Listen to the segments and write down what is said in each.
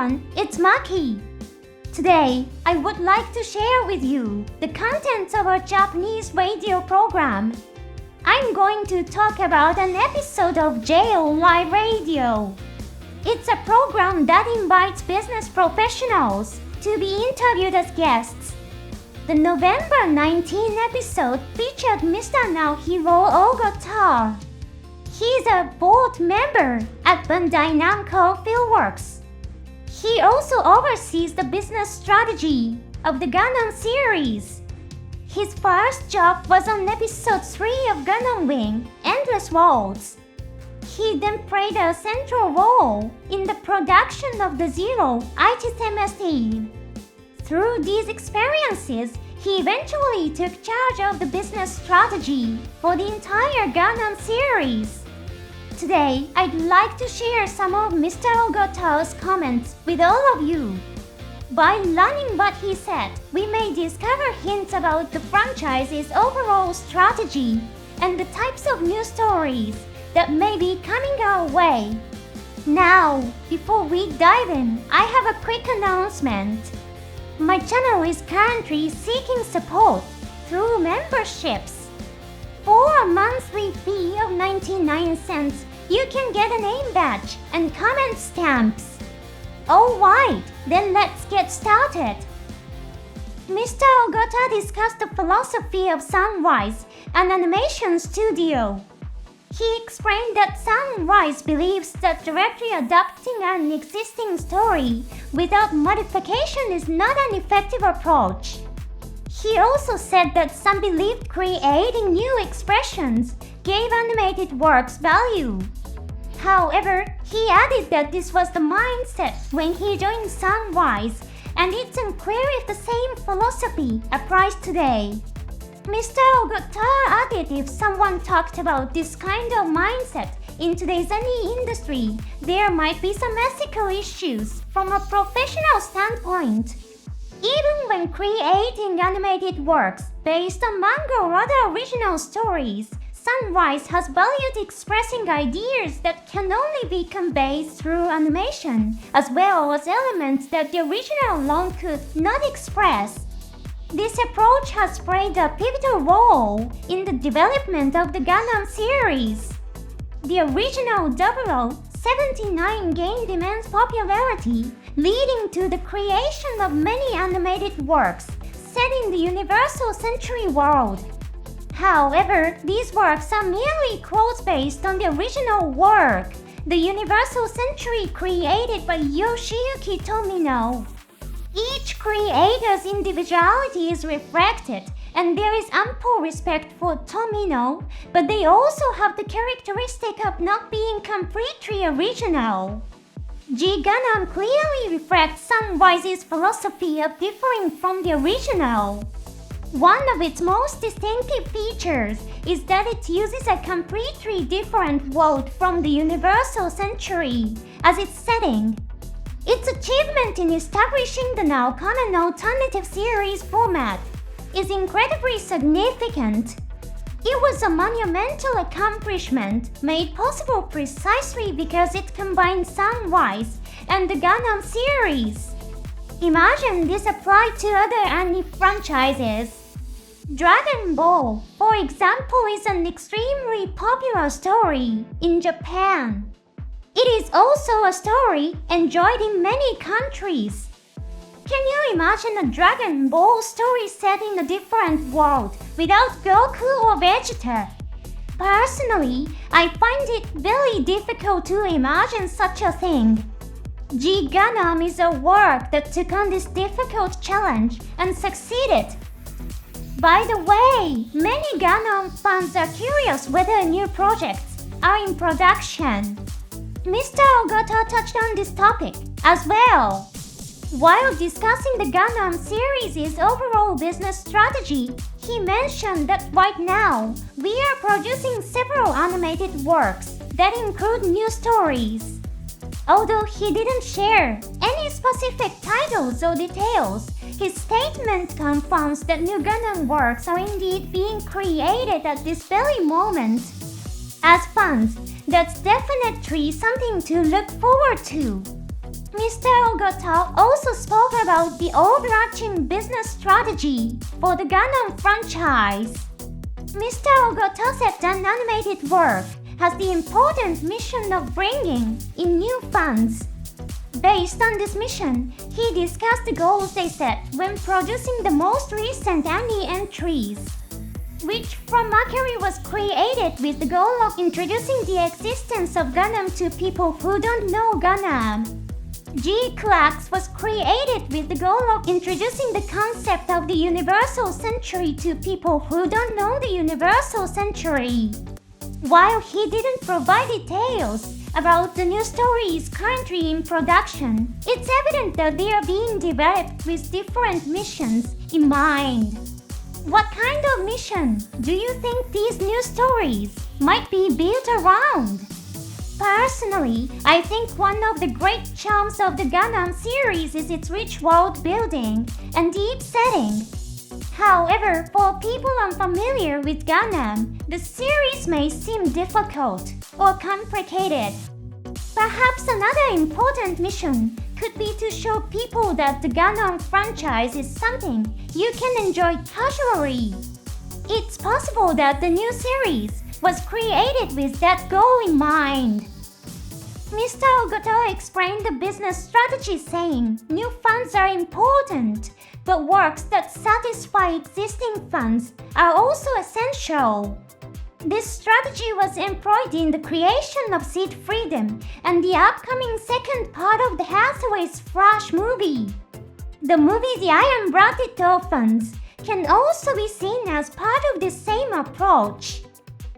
everyone, it's Maki. Today, I would like to share with you the contents of our Japanese radio program. I'm going to talk about an episode of Cal-re Radio. It's a program that invites business professionals to be interviewed as guests. The November 19 episode featured Mr. Naohiro Ogata. He's a board member at Bandai Namco Filmworks. He also oversees the business strategy of the Gundam series. His first job was on episode 3 of Gundam Wing, Endless Worlds. He then played a central role in the production of the Zero ITSMST. Through these experiences, he eventually took charge of the business strategy for the entire Gundam series. Today, I'd like to share some of Mr. Ogata's comments with all of you. By learning what he said, we may discover hints about the franchise's overall strategy and the types of new stories that may be coming our way. Now, before we dive in, I have a quick announcement. My channel is currently seeking support through memberships. For a monthly fee of 99 cents, you can get a name badge and comment stamps. Alright, then let's get started. Mr. Ogata discussed the philosophy of Sunrise, an animation studio. He explained that Sunrise believes that directly adapting an existing story without modification is not an effective approach. He also said that some believed creating new expressions gave animated works value. However, he added that this was the mindset when he joined Sunrise, and it's unclear if the same philosophy applies today. Mr. Ogata added if someone talked about this kind of mindset in today's anime industry, there might be some ethical issues from a professional standpoint. Even when creating animated works based on manga or other original stories, Sunrise has valued expressing ideas that can only be conveyed through animation, as well as elements that the original alone could not express. This approach has played a pivotal role in the development of the Gundam series. The original 0079 gained immense popularity, leading to the creation of many animated works set in the Universal Century world. However, these works are merely quotes based on the original work, the Universal Century created by Yoshiyuki Tomino. Each creator's individuality is reflected, and there is ample respect for Tomino, but they also have the characteristic of not being completely original. G Gundam clearly reflects Sunrise's philosophy of differing from the original. One of its most distinctive features is that it uses a completely different world from the Universal Century as its setting. Its achievement in establishing the now common alternative series format is incredibly significant. It was a monumental accomplishment made possible precisely because it combined Sunrise and the Gundam series. Imagine this applied to other anime franchises. Dragon Ball, for example, is an extremely popular story in Japan. It is also a story enjoyed in many countries. Can you imagine a Dragon Ball story set in a different world without Goku or Vegeta? Personally, I find it very difficult to imagine such a thing. G Gundam is a work that took on this difficult challenge and succeeded. By the way, many Gundam fans are curious whether new projects are in production. Mr. Ogata touched on this topic as well. While discussing the Gundam series' overall business strategy, he mentioned that right now, we are producing several animated works that include new stories. Although he didn't share any specific titles or details, his statement confirms that new Gundam works are indeed being created at this very moment. As fans, that's definitely something to look forward to. Mr. Ogata also spoke about the overarching business strategy for the Gundam franchise. Mr. Ogata said that animated work has the important mission of bringing in new fans. Based on this mission, he discussed the goals they set when producing the most recent anime entries, which from Maki was created with the goal of introducing the existence of Gundam to people who don't know Gundam. G-Clax was created with the goal of introducing the concept of the Universal Century to people who don't know the Universal Century. While he didn't provide details about the new stories currently in production, it's evident that they are being developed with different missions in mind. What kind of mission do you think these new stories might be built around? Personally, I think one of the great charms of the Gundam series is its rich world building and deep setting. However, for people unfamiliar with Gundam, the series may seem difficult or complicated. Perhaps another important mission could be to show people that the Gundam franchise is something you can enjoy casually. It's possible that the new series was created with that goal in mind. Mr. Ogata explained the business strategy saying new fans are important, but works that satisfy existing fans are also essential. This strategy was employed in the creation of Seed Freedom and the upcoming second part of the Hathaway's Flash movie. The movie The Iron-Blooded Dolphins can also be seen as part of the same approach.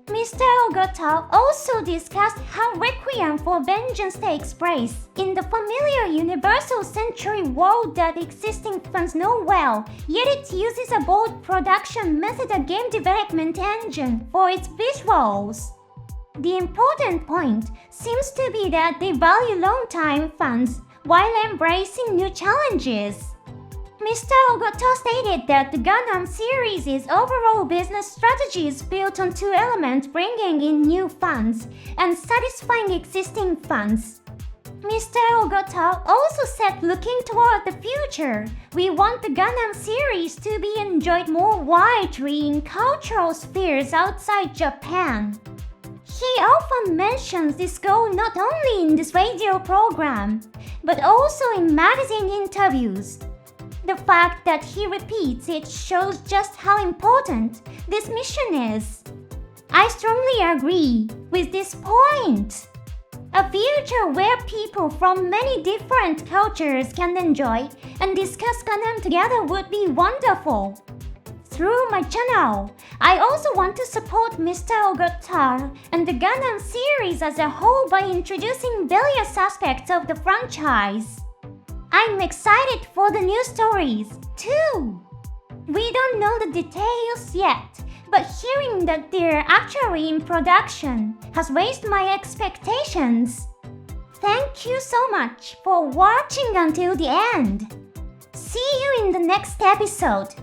Mr. Ogata also discussed how Requiem for Vengeance takes place in the familiar Universal Century world that existing fans know well, yet it uses a bold production method and game development engine for its visuals. The important point seems to be that they value long-time fans while embracing new challenges. Mr. Ogata stated that the Gundam series' overall business strategy is built on two elements, bringing in new fans and satisfying existing fans. Mr. Ogata also said, looking toward the future, we want the Gundam series to be enjoyed more widely in cultural spheres outside Japan. He often mentions this goal not only in this radio program, but also in magazine interviews. The fact that he repeats it shows just how important this mission is. I strongly agree with this point. A future where people from many different cultures can enjoy and discuss Gundam together would be wonderful. Through my channel, I also want to support Mr. Ogata and the Gundam series as a whole by introducing various aspects of the franchise. I'm excited for the new stories, too. We don't know the details yet, but hearing that they're actually in production has raised my expectations. Thank you so much for watching until the end. See you in the next episode.